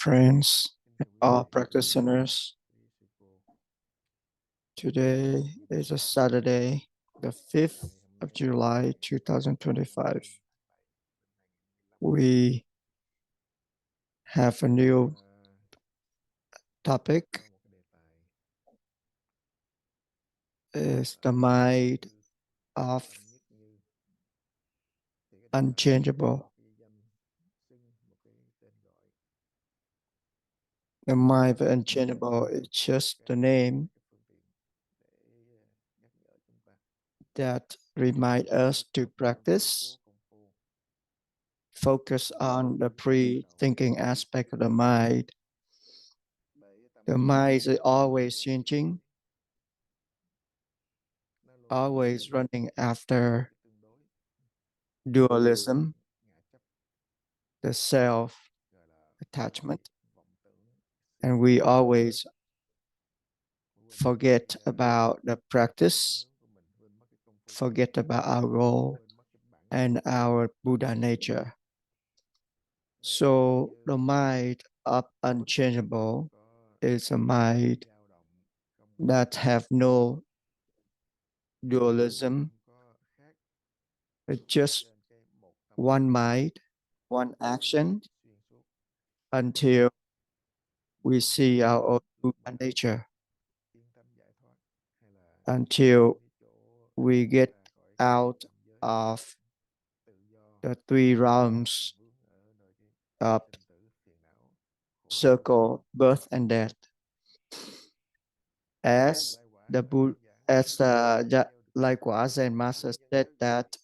friends, and all practitioners. Today is a Saturday, the 5th of July, 2025. We have a new topic. Is the mind of unchangeable. The mind of unchangeable is just the name that remind us to practice, focus on the pre-thinking aspect of the mind. The mind is always changing, always running after dualism, the self-attachment, and we always forget about the practice, forget about our goal and our Buddha nature. So the mind of unchangeable is a mind that have no dualism. It's just one mind, one action until we see our own Buddha nature, until we get out of the three realms of circle, birth and death. As the Lai Quả Zen Master said that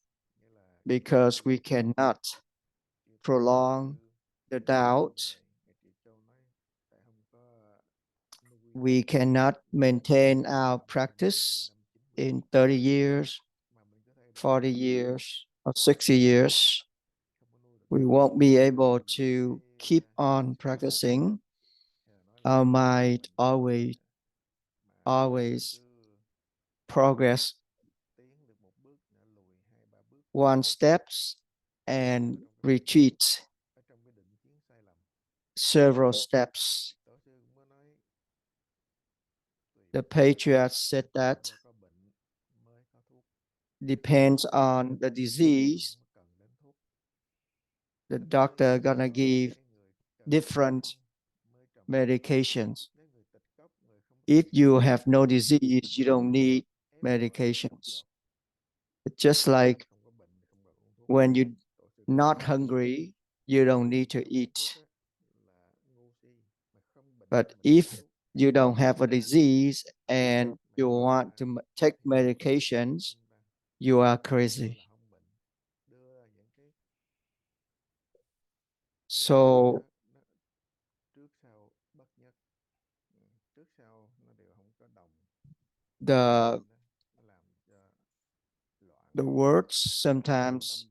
because we cannot prolong the doubt, we cannot maintain our practice in 30 years, 40 years, or 60 years. We won't be able to keep on practicing. Our mind always progress one steps and retreat several steps. The patriarch said that depends on the disease, the doctor gonna give different medications. If you have no disease, you don't need medications. It's just like when you're not hungry, you don't need to eat. But if you don't have a disease and you want to take medications, you are crazy. So the words sometimes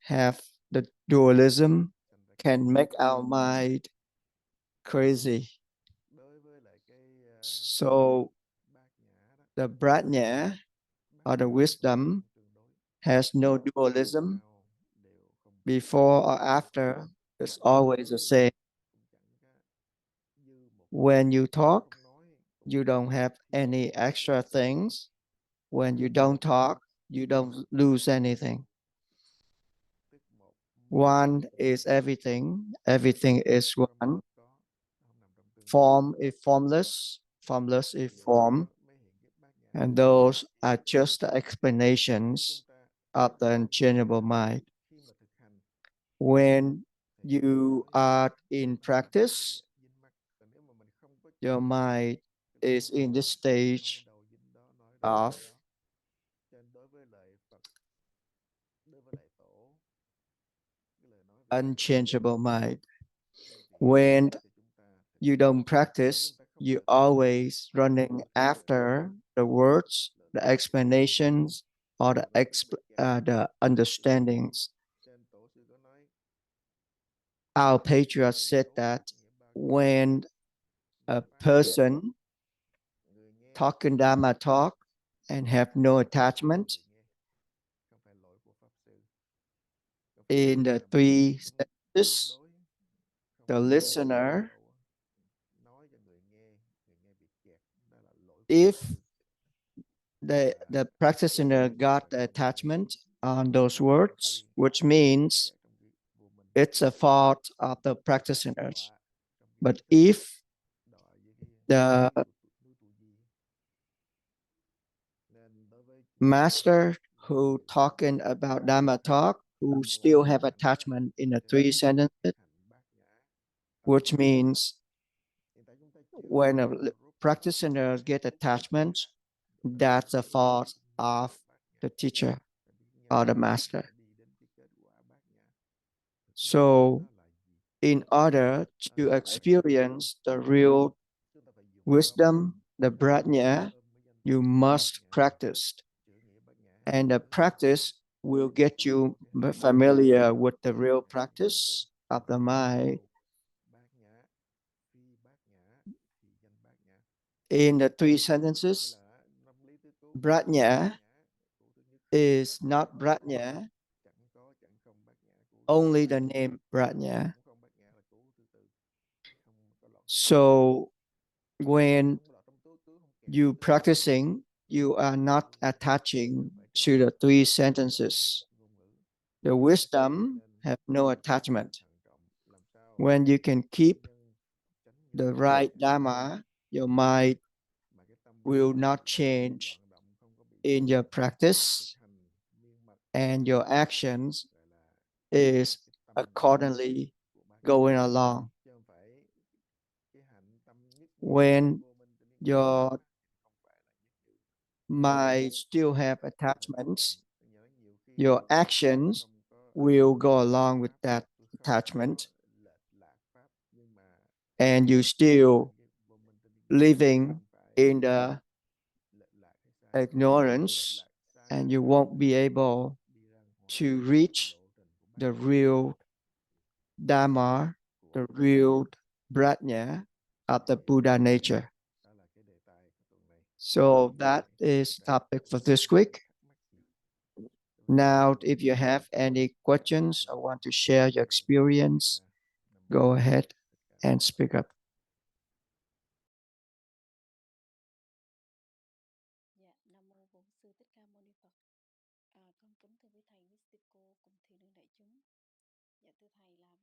have the dualism, can make our mind crazy. So the prajna or the wisdom has no dualism. Before or after, it's always the same. When you talk, you don't have any extra things. When you don't talk, you don't lose anything. One is everything. Everything is one. Form is formless. Formless is form. And those are just the explanations of the unchangeable mind. When you are in practice, your mind is in this stage of unchangeable mind. When you don't practice, you always running after the words, the explanations, or the understandings. Our patriarch said that when a person talking Dharma talk and have no attachment in the three senses, the listener if the practitioner got the attachment on those words, which means it's a fault of the practitioners. But if the master who talking about Dharma talk, who still have attachment in the 3 sentences, which means when a practitioner get attachment, that's a fault of the teacher or the master. So in order to experience the real wisdom, the prajna, you must practice. And the practice will get you familiar with the real practice of the mind. In the 3 sentences, prajna is not prajna, only the name prajna. So when you practicing, you are not attaching to the 3 sentences. The wisdom have no attachment. When you can keep the right Dharma, your mind will not change in your practice, and your actions is accordingly going along. When your mind still have attachments, your actions will go along with that attachment, and you still living in the ignorance, and you won't be able to reach the real Dharma, the real prajna of the Buddha nature. So that is topic for this week. Now, if you have any questions or want to share your experience, go ahead and speak up. Nam mô Bổn Sư Thích Ca Mâu Ni Phật. Con kính thưa quý thầy, quý sư cô cùng thiền đường đại chúng. Dạ thưa thầy, là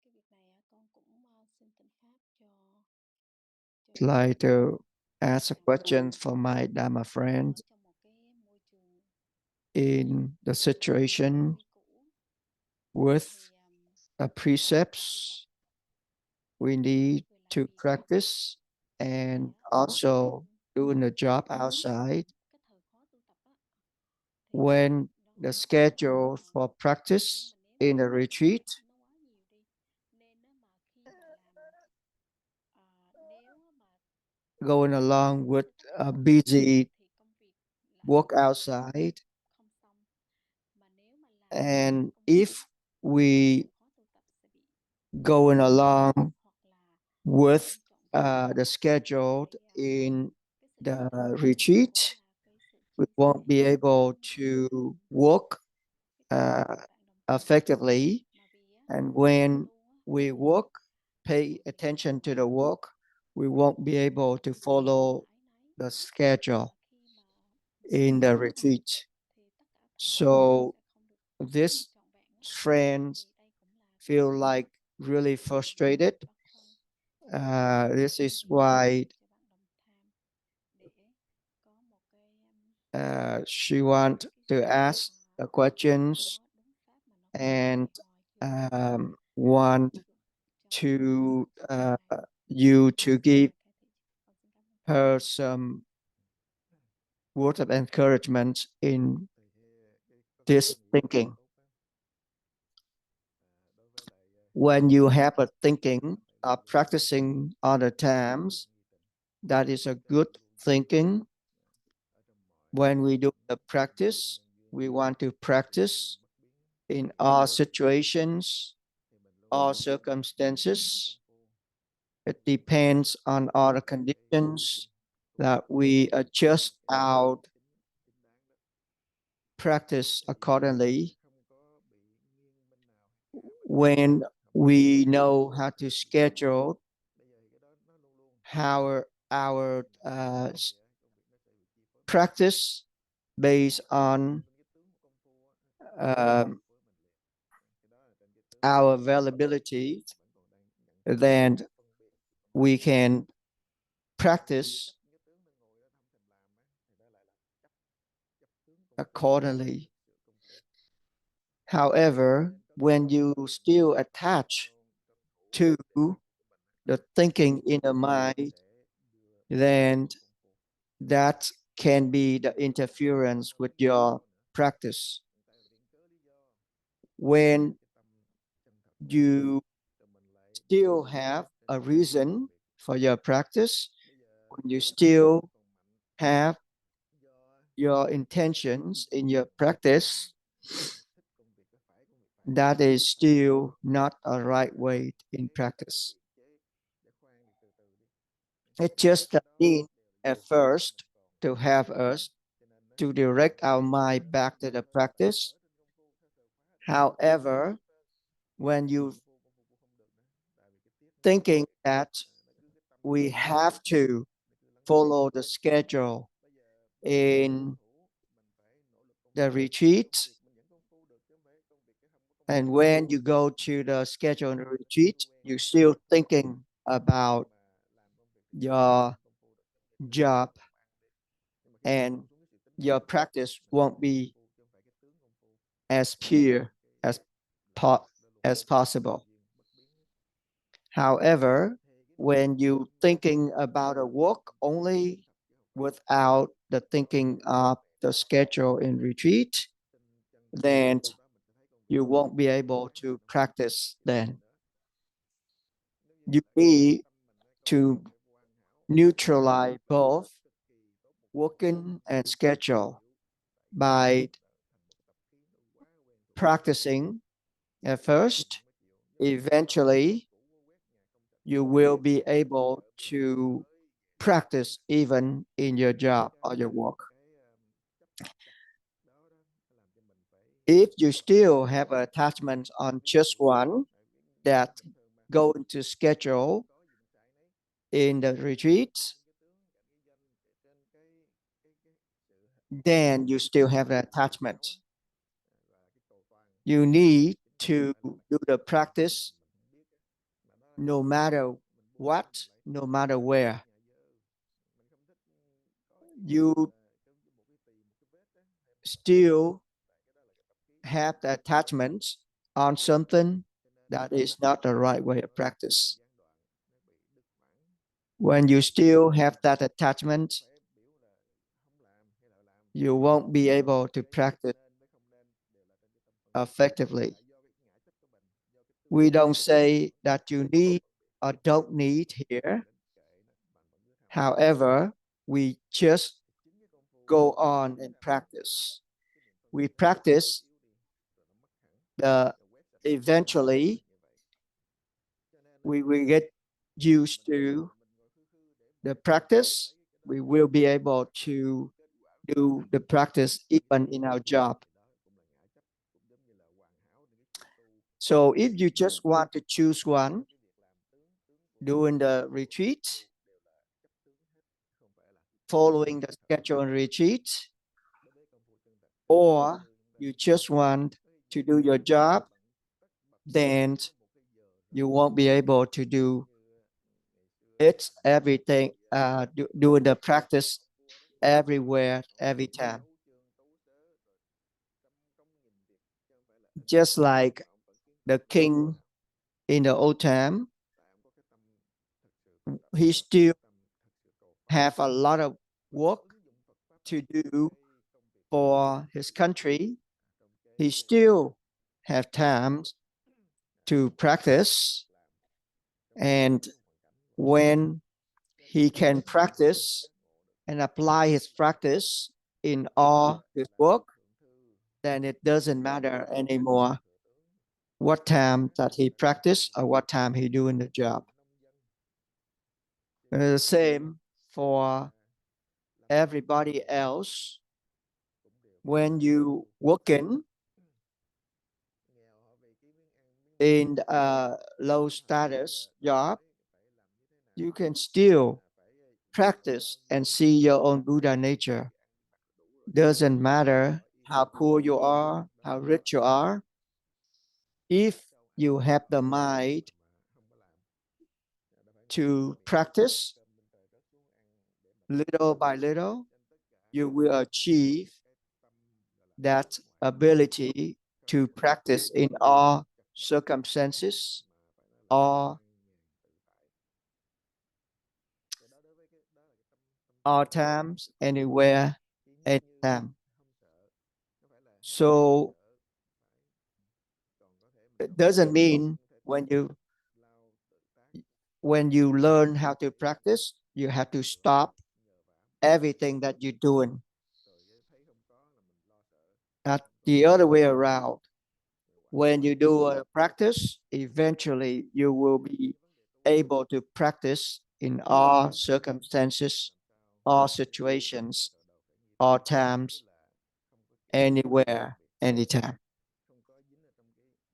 cái việc này con cũng xin tịnh pháp cho like to ask a question for my Dharma friend. In the situation with the precepts, we need to practice and also doing the job outside. When the schedule for practice in the retreat going along with a busy work outside, and if we going along with the schedule in the retreat, we won't be able to work effectively. And when we work, pay attention to the work, we won't be able to follow the schedule in the retreat. So this friends feel like really frustrated. This is why she want to ask the questions and want to you to give her some words of encouragement in this thinking. When you have a thinking of practicing other times, that is a good thinking. When we do the practice, we want to practice in all situations, all circumstances. It depends on all the conditions that we adjust our practice accordingly. When we know how to schedule how our practice based on our availability, then we can practice accordingly. However, when you still attach to the thinking in the mind, then that can be the interference with your practice. When you still have a reason for your practice, when you still have your intentions in your practice, that is still not a right way in practice. It just means at first to have us to direct our mind back to the practice. However, when you thinking that we have to follow the schedule in the retreat, and when you go to the schedule in the retreat, you're still thinking about your job, and your practice won't be as pure as possible. However, when you thinking about a work only without the thinking of the schedule in retreat, then you won't be able to practice then. You need to neutralize both working and schedule by practicing at first. Eventually, you will be able to practice even in your job or your work. If you still have attachment on just one that go into schedule in the retreat, then you still have an attachment. You need to do the practice no matter what, no matter where. You still have the attachment on something that is not the right way of practice. When you still have that attachment, you won't be able to practice effectively. We don't say that you need or don't need here. However, we just go on and practice. We practice, eventually we will get used to the practice. We will be able to do the practice even in our job. So if you just want to choose one during the retreat, following the schedule and retreat, or you just want to do your job, then you won't be able to do it everything, doing the practice everywhere, every time. Just like the king in the old time, he still have a lot of work to do for his country. He still have time to practice, and when he can practice and apply his practice in all his work, then it doesn't matter anymore what time that he practice or what time he doing the job. The same for everybody else. When you working in a low status job, you can still practice and see your own Buddha nature. Doesn't matter how poor you are, how rich you are. If you have the mind to practice little by little, you will achieve that ability to practice in all circumstances, all times, anywhere, anytime. So it doesn't mean when you learn how to practice, you have to stop everything that you're doing. At the other way around, when you do a practice, eventually you will be able to practice in all circumstances, all situations, all times, anywhere, anytime.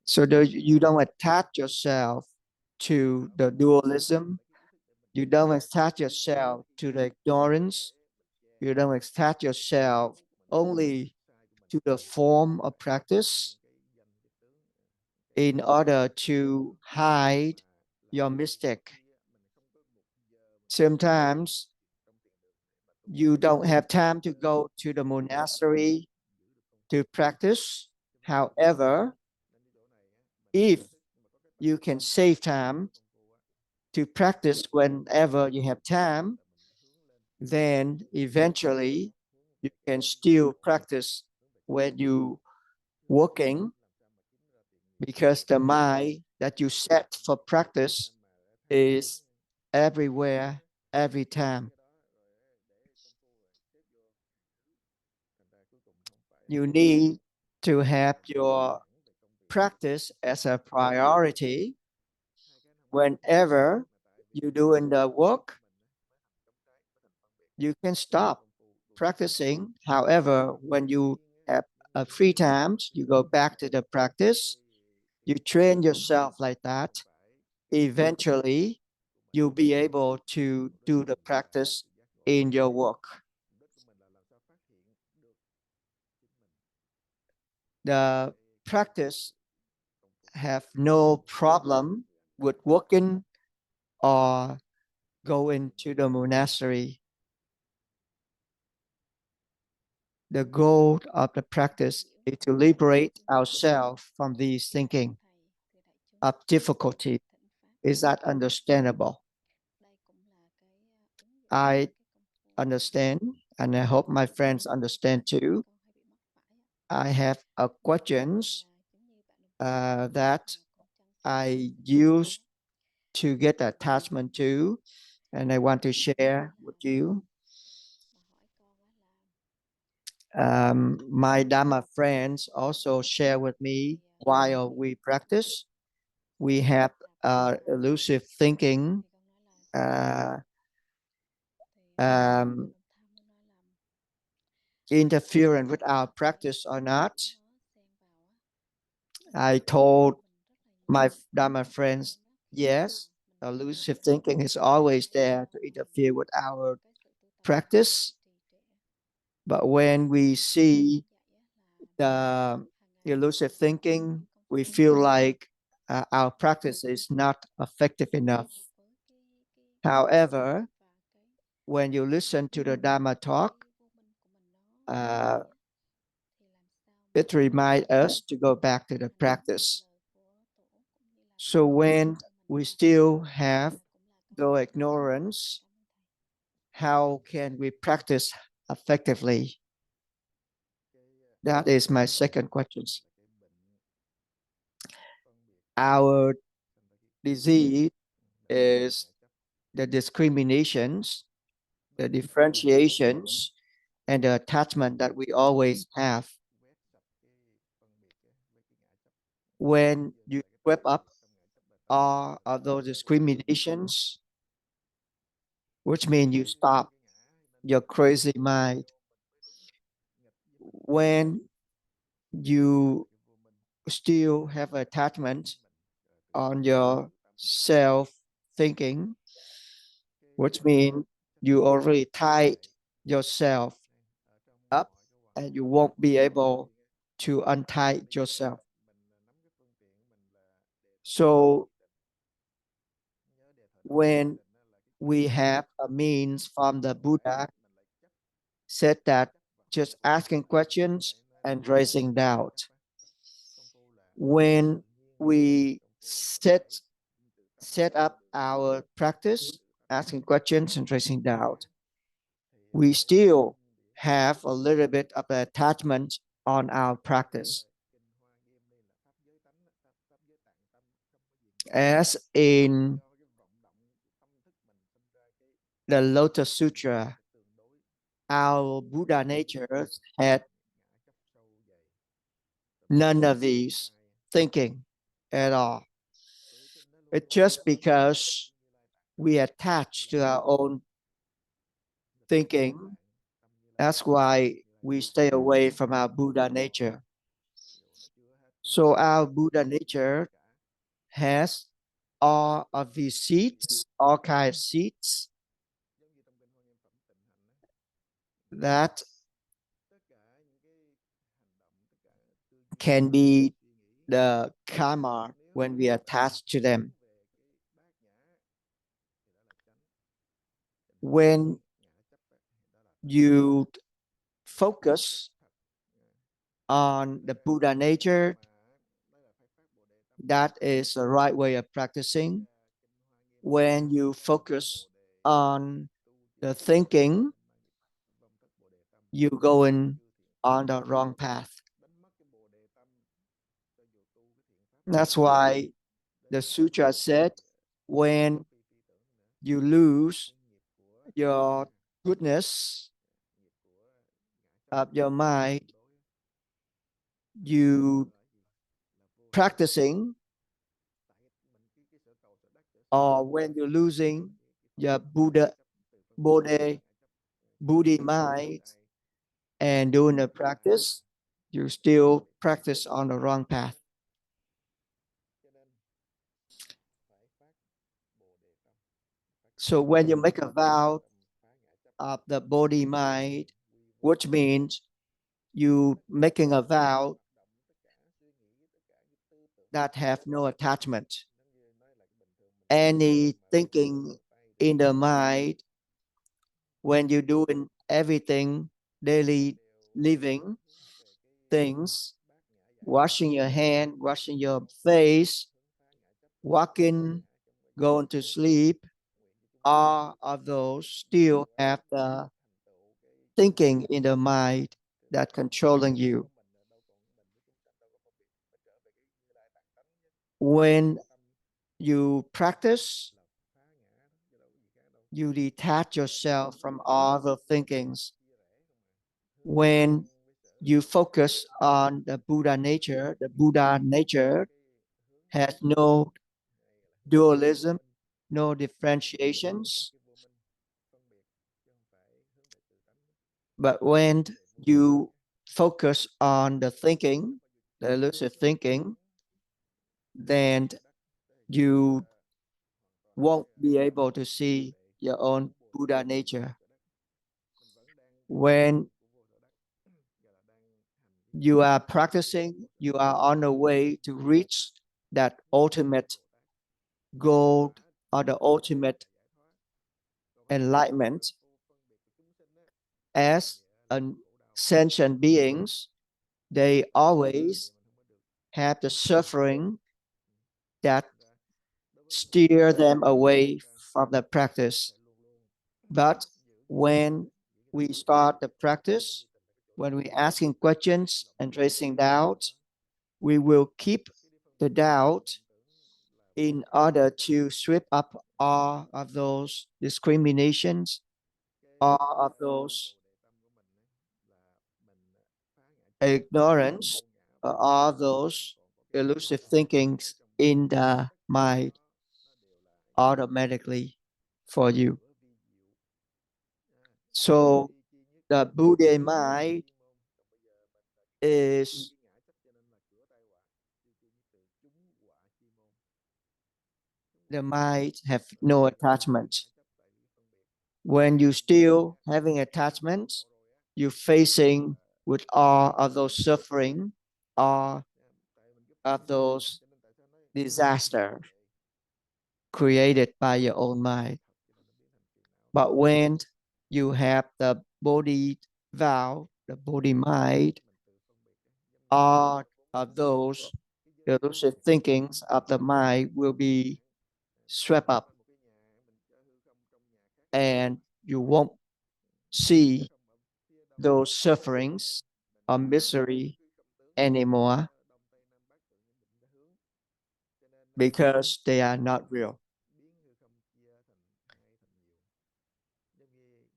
So you don't attach yourself to the dualism. You don't attach yourself to the ignorance. You don't attach yourself only to the form of practice in order to hide your mistake. Sometimes you don't have time to go to the monastery to practice. However, if you can save time to practice whenever you have time, then eventually you can still practice when you working, because the mind that you set for practice is everywhere, every time. You need to have your practice as a priority. Whenever you're doing the work, you can stop practicing. However, when you have a free time, you go back to the practice. You train yourself like that. Eventually, you'll be able to do the practice in your work. The practice have no problem with working or going to the monastery. The goal of the practice is to liberate ourselves from these thinking of difficulty. Is that understandable? I understand, and I hope my friends understand too. I have a questions that I used to get attachment to, and I want to share with you. My Dharma friends also share with me while we practice. We have elusive thinking, interfering with our practice or not. I told my Dharma friends, yes, elusive thinking is always there to interfere with our practice. But when we see the elusive thinking, we feel like our practice is not effective enough. However, when you listen to the Dharma talk, it reminds us to go back to the practice. So when we still have the ignorance, how can we practice effectively? That is my second question. Our disease is the discriminations, the differentiations, and the attachment that we always have. When you sweep up all of those discriminations, which means you stop your crazy mind. When you still have attachment on your self thinking, which means you already tied yourself up and you won't be able to untie yourself. So when we have a means from the Buddha said that just asking questions and raising doubt. When we set up our practice, asking questions and raising doubt, we still have a little bit of attachment on our practice. As in the Lotus Sutra, our Buddha nature had none of these thinking at all. It's just because we attach to our own thinking. That's why we stay away from our Buddha nature. So our Buddha nature has all of these seeds, all kinds of seeds that can be the karma when we attach to them. When you focus on the Buddha nature, that is the right way of practicing. When you focus on the thinking, you're going on the wrong path. That's why the sutra said, when you lose your goodness of your mind, you practicing, or when you're losing your Buddha mind and doing the practice, you still practice on the wrong path. So when you make a vow of the body mind, which means you making a vow that have no attachment. Any thinking in the mind, when you're doing everything, daily living things, washing your hand, washing your face, walking, going to sleep, all of those still have the thinking in the mind that controlling you. When you practice, you detach yourself from all the thinkings. When you focus on the Buddha nature has no dualism, no differentiations. But when you focus on the thinking, the elusive thinking, then you won't be able to see your own Buddha nature. When you are practicing, you are on the way to reach that ultimate goal or the ultimate enlightenment. As sentient beings, they always have the suffering that steer them away from the practice. But when we start the practice, when we asking questions and raising doubt, we will keep the doubt in order to sweep up all of those discriminations, all of those ignorance, all those elusive thinkings in the mind automatically for you. So the Buddha mind is the mind have no attachment. When you still having attachments, you facing with all of those suffering, all of those disasters created by your own mind. But when you have the body vow, the body mind, all of those delusive thinkings of the mind will be swept up, and you won't see those sufferings or misery anymore because they are not real.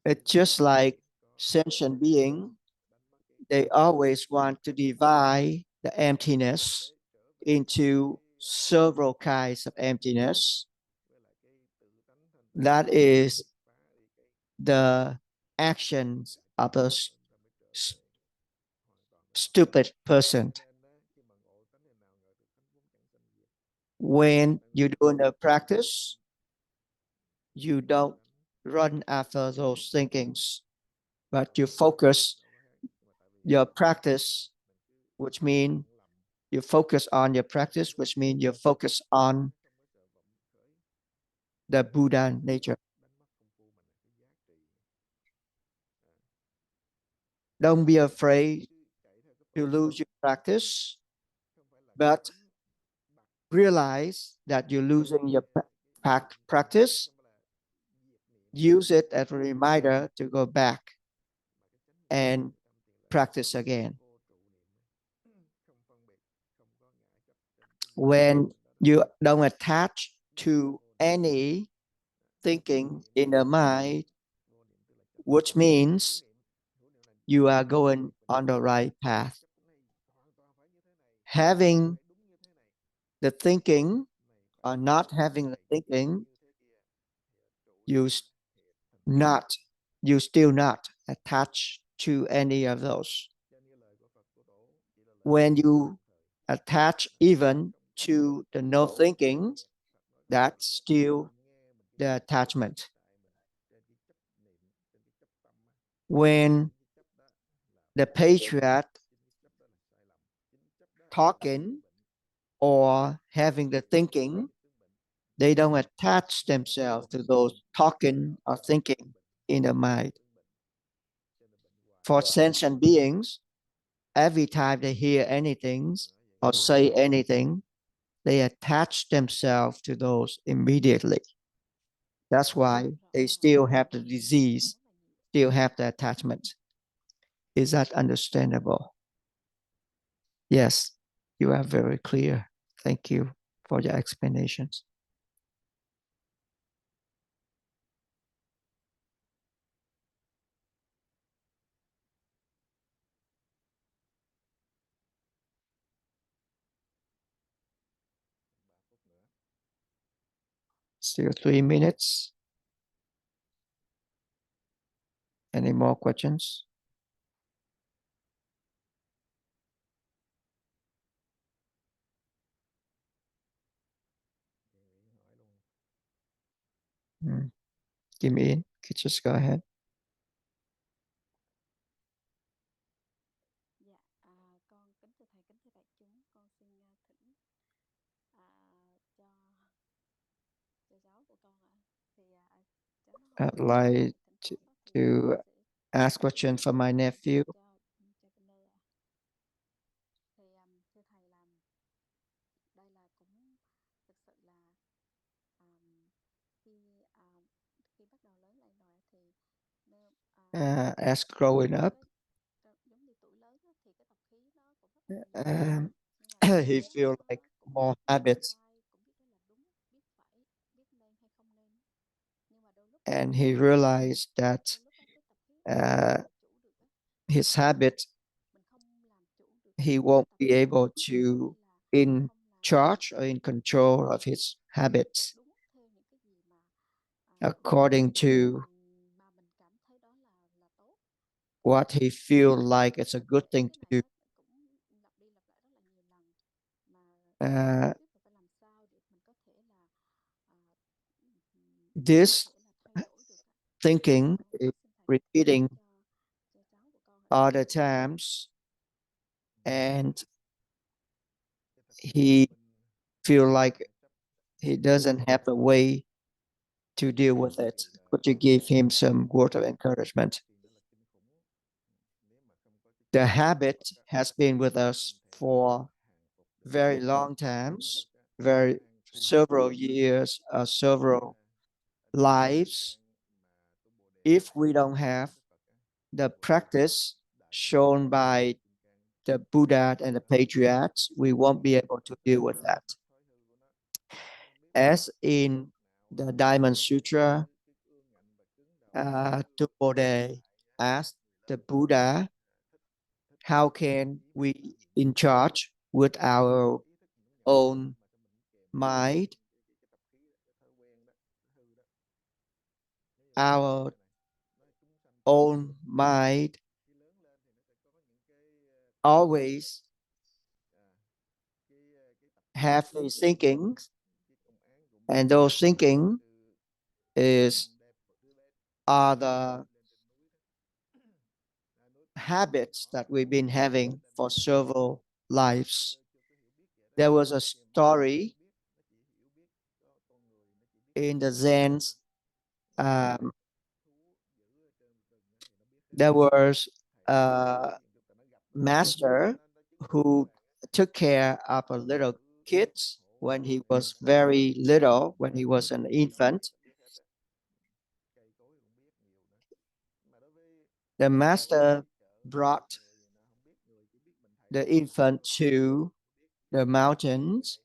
It's just like sentient being, they always want to divide the emptiness into several kinds of emptiness. That is the actions of a stupid person. When you're doing a practice, you don't run after those thinkings, but you focus your practice, which means you focus on your practice, which means you focus on the Buddha nature. Don't be afraid to lose your practice, but realize that you're losing your practice. Use it as a reminder to go back and practice again. When you don't attach to any thinking in the mind, which means you are going on the right path. Having the thinking or not having the thinking, you still not attached to any of those. When you attach even to the no thinking, that's still the attachment. When the patriarch talking or having the thinking, they don't attach themselves to those talking or thinking in the mind. For sentient beings, every time they hear anything or say anything, they attach themselves to those immediately. That's why they still have the disease, still have the attachment. Is that understandable? Yes, you are very clear. Thank you for your explanations. Still 3 minutes. Any more questions? Give me in. Just go ahead. Dạ, con kính thưa thầy, kính thưa đại chúng, con xin thỉnh cho cháu của con ạ. Thì cháu nó hỏi I'd like to ask question for my nephew. Thì thưa thầy là đây là cũng thực sự là khi bắt đầu lớn lên rồi thì As growing up, giống như tuổi lớn thì cái tập khí nó cũng rất là nhiều. he feel like more habits, cũng biết đó là đúng, biết phải, biết nên hay không nên. Nhưng mà đôi lúc and he realized that his habit, he won't be able to in charge or in control of his habits according to what he feel like it's a good thing to do. This thinking is repeating all the times, and he feel like he doesn't have a way to deal with it. Could you give him some word of encouragement? The habit has been with us for very long times, very several years, several lives. If we don't have the practice shown by the Buddha and the patriarchs, we won't be able to deal with that. As in the Diamond Sutra, Tupode asked the Buddha, how can we in charge with our own mind, our own mind always have these thinkings, and those thinking are the habits that we've been having for several lives. There was a story in the Zen. There was a master who took care of a little kid when he was very little, when he was an infant. The master brought the infant to the mountains,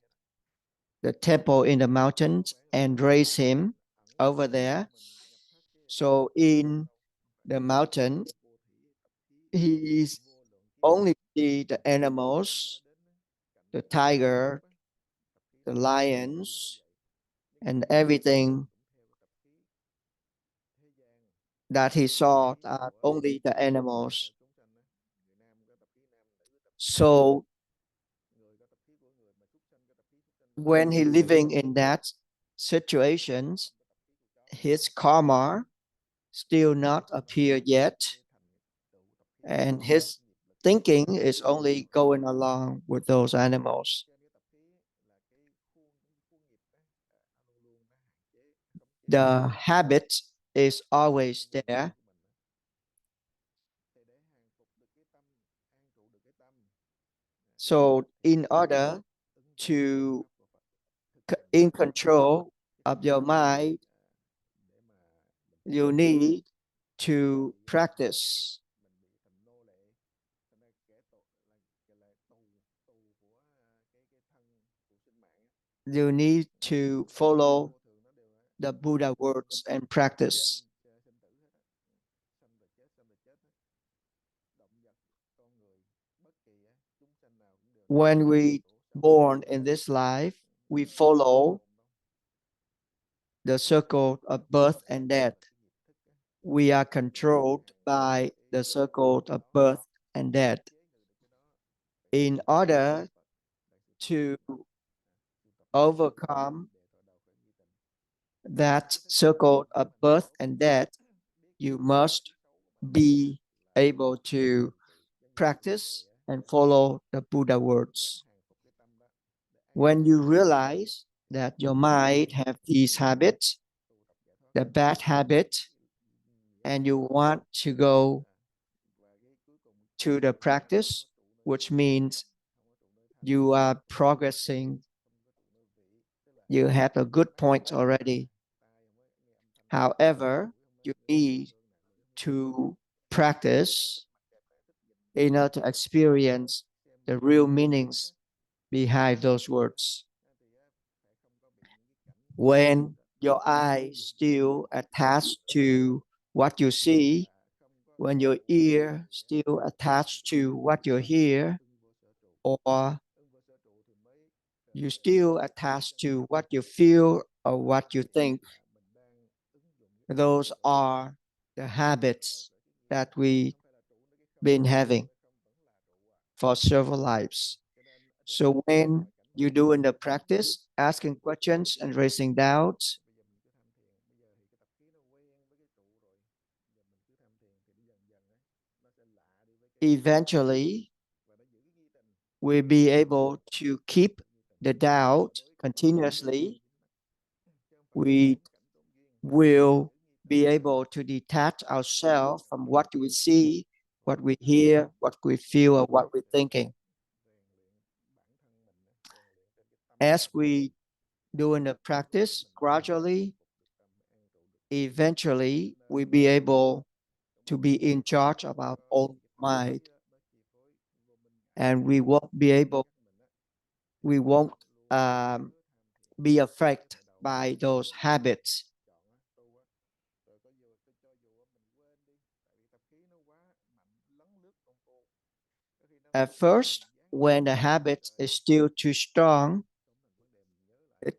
the temple in the mountains, and raised him over there. So in the mountain, he only see the animals, the tiger, the lions, and everything that he saw are only the animals. So when he living in that situations, his karma still not appear yet, and his thinking is only going along with those animals. The habit is always there. So in order to in control of your mind, you need to practice. You need to follow the Buddha words and practice. When we born in this life, we follow the circle of birth and death. We are controlled by the circle of birth and death. In order to overcome that circle of birth and death, you must be able to practice and follow the Buddha words. When you realize that your mind have these habits, the bad habit, and you want to go to the practice, which means you are progressing, you have a good point already. However, you need to practice in order to experience the real meanings behind those words. When your eyes still attached to what you see, when your ear still attached to what you hear, or you still attached to what you feel or what you think, those are the habits that we've been having for several lives. So when you're doing the practice, asking questions and raising doubts, eventually we'll be able to keep the doubt continuously. We will be able to detach ourselves from what we see, what we hear, what we feel, or what we're thinking. As we do in the practice, gradually, eventually, we'll be able to be in charge of our own mind. And we won't be affected by those habits. At first, when the habit is still too strong, it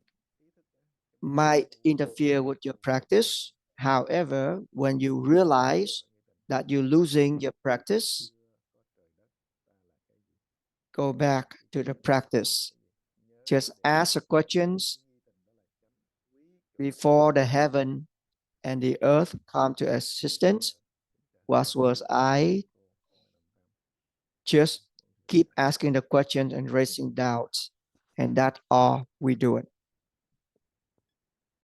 might interfere with your practice. However, when you realize that you're losing your practice, go back to the practice. Just ask the questions before the heaven and the earth come to existence. What was I? Just keep asking the questions and raising doubts. And that's all we do it.